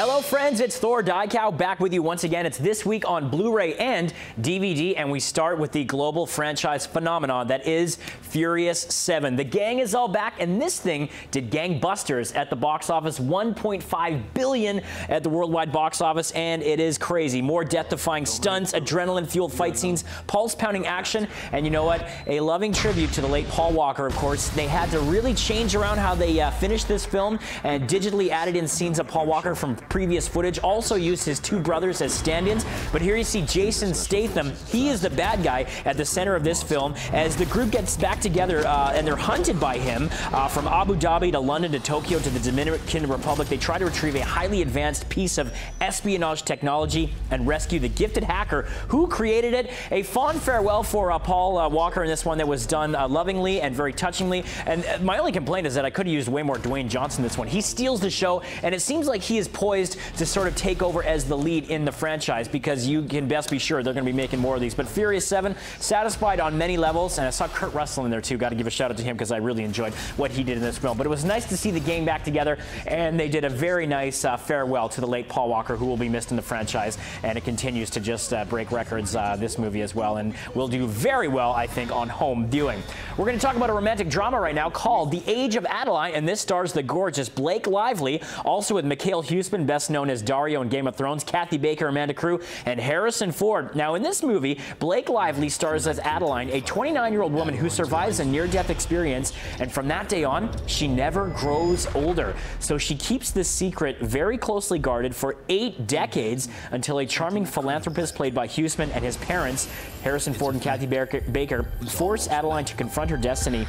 Hello friends, it's Thor Diecow back with you once again. It's this week on Blu-ray and DVD, and we start with the global franchise phenomenon that is Furious 7. The gang is all back, and this thing did gangbusters at the box office, $1.5 billion at the worldwide box office, and it is crazy. More death-defying stunts, adrenaline-fueled fight scenes, pulse-pounding action, and you know what? A loving tribute to the late Paul Walker, of course. They had to really change around how they finished this film and digitally added in scenes of Paul Walker from previous footage, also used his two brothers as stand-ins. But here you see Jason Statham. He is the bad guy at the center of this film as the group gets back together and they're hunted by him from Abu Dhabi to London to Tokyo to the Dominican Republic. They try to retrieve a highly advanced piece of espionage technology and rescue the gifted hacker who created it. A fond farewell for Paul Walker in this one that was done lovingly and very touchingly. And my only complaint is that I could have used way more Dwayne Johnson in this one. He steals the show, and it seems like he is poised to sort of take over as the lead in the franchise, because you can best be sure they're going to be making more of these. But Furious 7, satisfied on many levels, and I saw Kurt Russell in there too. Got to give a shout out to him because I really enjoyed what he did in this film. But it was nice to see the gang back together, and they did a very nice farewell to the late Paul Walker, who will be missed in the franchise, and it continues to just break records, this movie as well, and will do very well, I think, on home viewing. We're going to talk about a romantic drama right now called The Age of Adeline, and this stars the gorgeous Blake Lively, also with Mikhail Huisman, best known as Dario in Game of Thrones, Kathy Baker, Amanda Crew, and Harrison Ford. Now, in this movie, Blake Lively stars as Adeline, a 29-year-old woman who survives a near-death experience, and from that day on, she never grows older. So she keeps this secret very closely guarded for 8 decades until a charming philanthropist played by Huisman and his parents, Harrison Ford and Kathy Baker, force Adeline to confront her destiny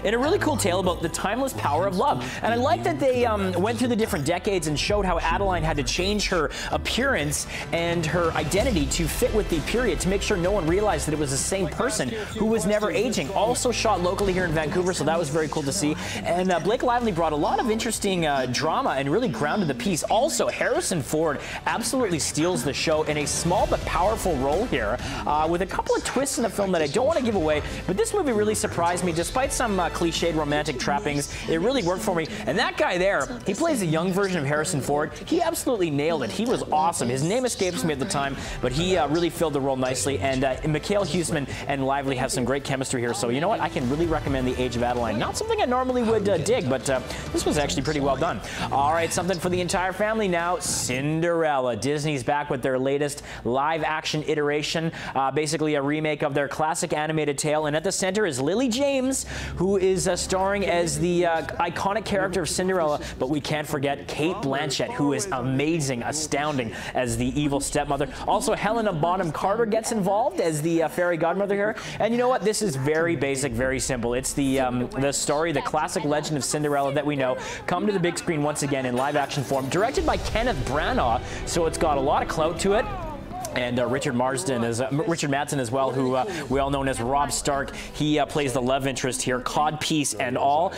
in a really cool tale about the timeless power of love. And I like that they went through the different decades and showed how Adeline had to change her appearance and her identity to fit with the period to make sure no one realized that it was the same person who was never aging. Also shot locally here in Vancouver, so that was very cool to see. And Blake Lively brought a lot of interesting drama and really grounded the piece. Also, Harrison Ford absolutely steals the show in a small but powerful role here with a couple of twists in the film that I don't want to give away. But this movie really surprised me, despite some cliched romantic trappings. It really worked for me. And that guy there, he plays a young version of Harrison Ford. He absolutely nailed it. He was awesome. His name escapes me at the time, but he really filled the role nicely. And Mikhail Huisman and Lively have some great chemistry here. So you know what? I can really recommend The Age of Adeline. Not something I normally would dig, but this was actually pretty well done. All right, something for the entire family now. Cinderella. Disney's back with their latest live-action iteration, basically a remake of their classic animated tale. And at the center is Lily James, who is starring as the iconic character of Cinderella, but we can't forget Cate Blanchett, who is amazing, astounding as the evil stepmother. Also, Helena Bonham Carter gets involved as the fairy godmother here. And you know what? This is very basic, very simple. It's the story, the classic legend of Cinderella that we know, come to the big screen once again in live-action form, directed by Kenneth Branagh, so it's got a lot of clout to it. And Richard Madsen as well, who we all know as Robb Stark. He plays the love interest here, codpiece and all.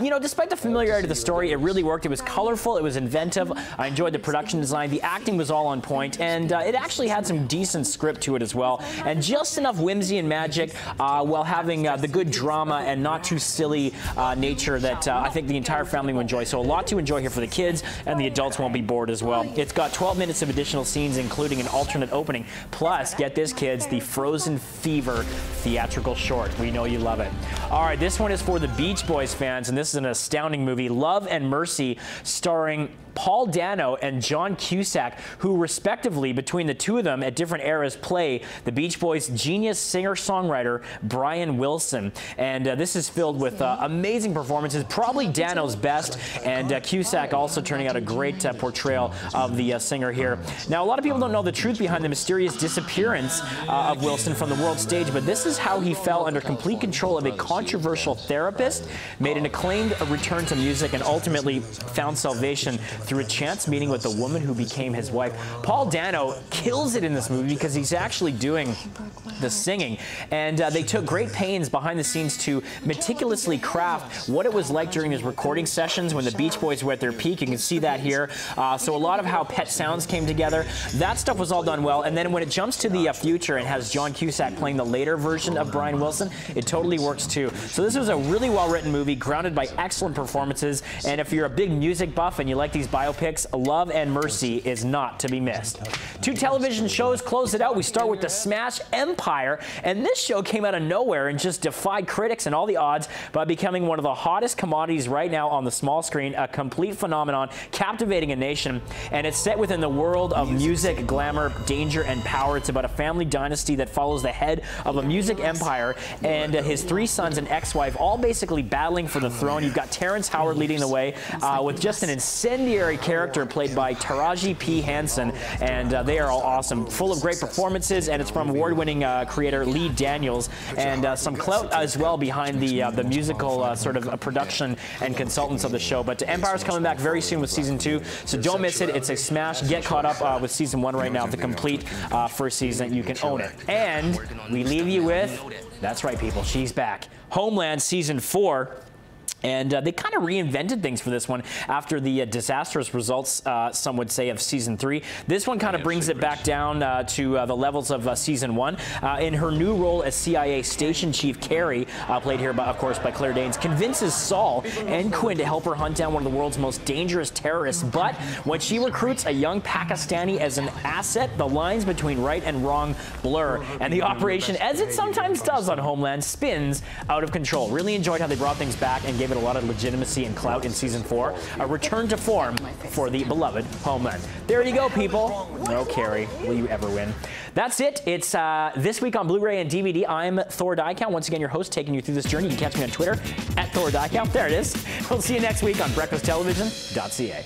You know, despite the familiarity of the story, it really worked. It was colorful, it was inventive. I enjoyed the production design. The acting was all on point, and it actually had some decent script to it as well. And just enough whimsy and magic while having the good drama and not too silly nature that I think the entire family will enjoy. So a lot to enjoy here for the kids, and the adults won't be bored as well. It's got 12 minutes of additional scenes, including an alternate opening. Plus, get this, kids, the Frozen Fever theatrical short. We know you love it. All right, this one is for the Beach Boys fans, and this is an astounding movie, Love and Mercy, starring Paul Dano and John Cusack, who respectively, between the two of them at different eras, play the Beach Boys' genius singer-songwriter Brian Wilson. And this is filled with amazing performances, probably Dano's best, and Cusack also turning out a great portrayal of the singer here. Now, a lot of people don't know the truth behind the mysterious disappearance of Wilson from the world stage, but this is how he fell under complete control of a controversial therapist, made an acclaimed return to music, and ultimately found salvation through a chance meeting with the woman who became his wife. Paul Dano kills it in this movie because he's actually doing the singing, and they took great pains behind the scenes to meticulously craft what it was like during his recording sessions when the Beach Boys were at their peak. You can see that here. So a lot of how Pet Sounds came together, that stuff was all done well. And then when it jumps to the future and has John Cusack playing the later version of Brian Wilson, it totally works too. So this was a really well-written movie, grounded by excellent performances. And if you're a big music buff and you like these biopics, Love and Mercy is not to be missed. 2 television shows close it out. We start with the smash Empire, and this show came out of nowhere and just defied critics and all the odds by becoming one of the hottest commodities right now on the small screen, a complete phenomenon, captivating a nation, and it's set within the world of music, glamour, danger, and power. It's about a family dynasty that follows the head of a music empire and his 3 sons and ex-wife, all basically battling for the throne. You've got Terrence Howard leading the way with just an incendiary character played by Taraji P. Henson, and they are all awesome, full of great performances, and it's from award-winning creator Lee Daniels, and some clout as well behind the musical sort of production and consultants of the show. But Empire's coming back very soon with season 2, so don't miss it. It's a smash. Get caught up with season 1 right now, the complete first season. You can own it. And we leave you with, that's right, people, she's back. Homeland season 4. And they kind of reinvented things for this one after the disastrous results, some would say, of season 3. This one kind of brings it back down to the levels of season 1. In her new role as CIA Station Chief, Carrie, played here, of course, by Claire Danes, convinces Saul and Quinn to help her hunt down one of the world's most dangerous terrorists. But when she recruits a young Pakistani as an asset, the lines between right and wrong blur, and the operation, as it sometimes does on Homeland, spins out of control. Really enjoyed how they brought things back and gave it a lot of legitimacy and clout in season 4. A return to form for the beloved Homeland. There you go, people. No, Carrie, will you ever win? That's it. It's this week on Blu-ray and DVD. I'm Thor Dykow, once again your host, taking you through this journey. You can catch me on Twitter at Thor Dykow. There it is. We'll see you next week on BreakfastTelevision.ca.